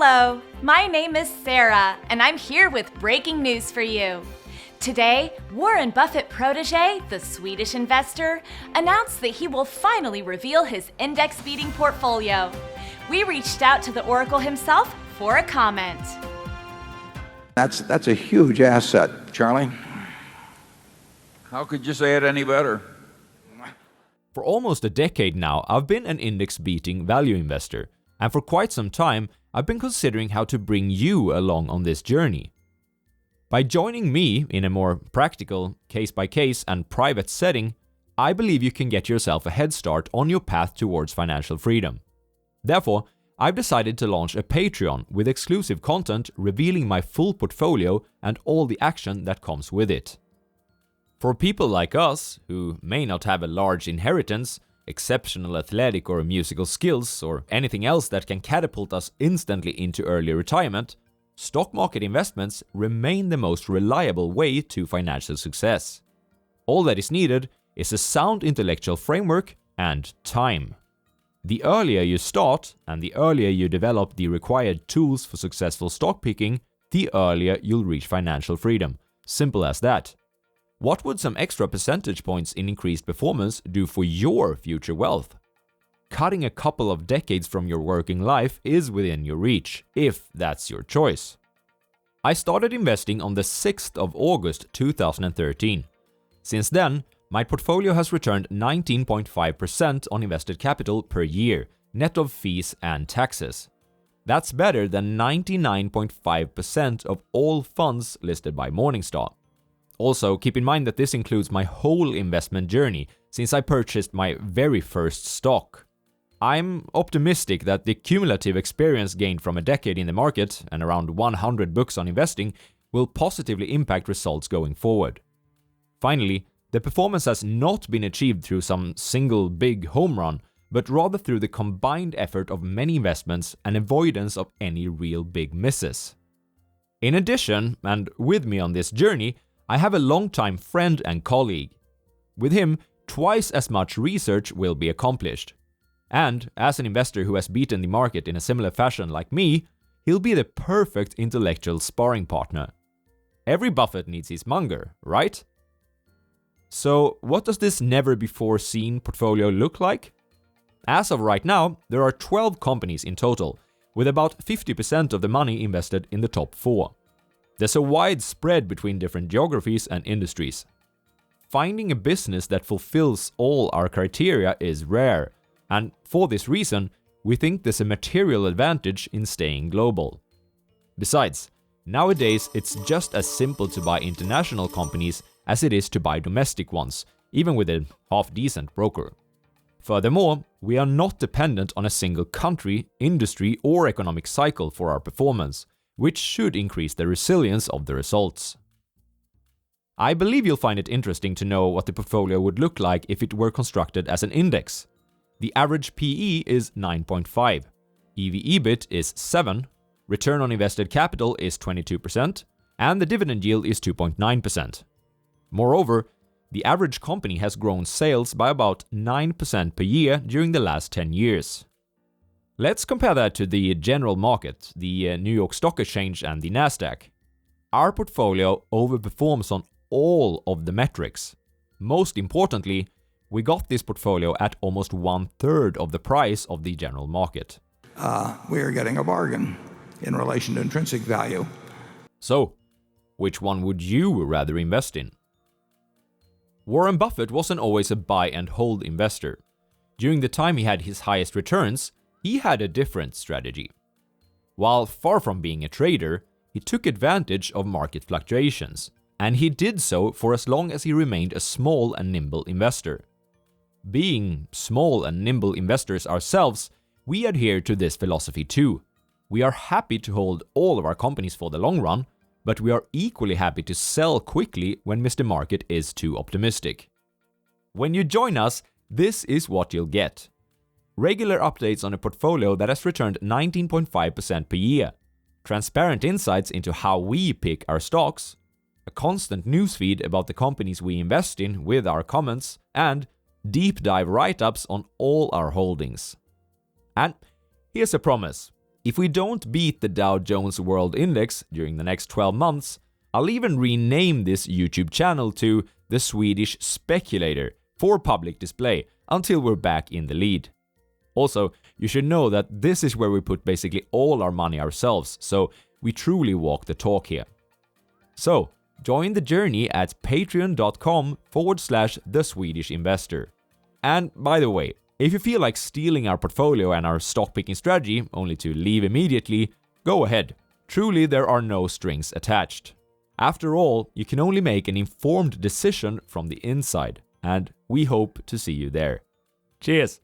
Hello, my name is Sarah, and I'm here with breaking news for you. Today, Warren Buffett protege, the Swedish investor, announced that he will finally reveal his index-beating portfolio. We reached out to the Oracle himself for a comment. That's a huge asset, Charlie. How could you say it any better? For almost a decade now, I've been an index-beating value investor, and for quite some time, I've been considering how to bring you along on this journey. By joining me in a more practical, case-by-case and private setting, I believe you can get yourself a head start on your path towards financial freedom. Therefore, I've decided to launch a Patreon with exclusive content revealing my full portfolio and all the action that comes with it. For people like us, who may not have a large inheritance, exceptional athletic or musical skills, or anything else that can catapult us instantly into early retirement, stock market investments remain the most reliable way to financial success. All that is needed is a sound intellectual framework and time. The earlier you start and the earlier you develop the required tools for successful stock picking, the earlier you'll reach financial freedom. Simple as that. What would some extra percentage points in increased performance do for your future wealth? Cutting a couple of decades from your working life is within your reach, if that's your choice. I started investing on the 6th of August 2013. Since then, my portfolio has returned 19.5% on invested capital per year, net of fees and taxes. That's better than 99.5% of all funds listed by Morningstar. Also, keep in mind that this includes my whole investment journey, since I purchased my very first stock. I'm optimistic that the cumulative experience gained from a decade in the market and around 100 books on investing will positively impact results going forward. Finally, the performance has not been achieved through some single big home run, but rather through the combined effort of many investments and avoidance of any real big misses. In addition, and with me on this journey, I have a longtime friend and colleague. With him, twice as much research will be accomplished. And, as an investor who has beaten the market in a similar fashion like me, he'll be the perfect intellectual sparring partner. Every Buffett needs his Munger, right? So, what does this never-before-seen portfolio look like? As of right now, there are 12 companies in total, with about 50% of the money invested in the top 4. There's a wide spread between different geographies and industries. Finding a business that fulfills all our criteria is rare, and for this reason, we think there's a material advantage in staying global. Besides, nowadays it's just as simple to buy international companies as it is to buy domestic ones, even with a half-decent broker. Furthermore, we are not dependent on a single country, industry, or economic cycle for our performance, which should increase the resilience of the results. I believe you'll find it interesting to know what the portfolio would look like if it were constructed as an index. The average PE is 9.5, EV/EBIT is 7, return on invested capital is 22%, and the dividend yield is 2.9%. Moreover, the average company has grown sales by about 9% per year during the last 10 years. Let's compare that to the general market, the New York Stock Exchange and the Nasdaq. Our portfolio overperforms on all of the metrics. Most importantly, we got this portfolio at almost 1/3 of the price of the general market. We are getting a bargain in relation to intrinsic value. So, which one would you rather invest in? Warren Buffett wasn't always a buy and hold investor. During the time he had his highest returns, he had a different strategy. While far from being a trader, he took advantage of market fluctuations, and he did so for as long as he remained a small and nimble investor. Being small and nimble investors ourselves, we adhere to this philosophy too. We are happy to hold all of our companies for the long run, but we are equally happy to sell quickly when Mr. Market is too optimistic. When you join us, this is what you'll get. Regular updates on a portfolio that has returned 19.5% per year, transparent insights into how we pick our stocks, a constant newsfeed about the companies we invest in with our comments, and deep dive write-ups on all our holdings. And here's a promise. If we don't beat the Dow Jones World Index during the next 12 months, I'll even rename this YouTube channel to The Swedish Speculator for public display until we're back in the lead. Also, you should know that this is where we put basically all our money ourselves, so we truly walk the talk here. So, join the journey at patreon.com/The Swedish Investor. And by the way, if you feel like stealing our portfolio and our stock picking strategy only to leave immediately, go ahead. Truly, there are no strings attached. After all, you can only make an informed decision from the inside, and we hope to see you there. Cheers!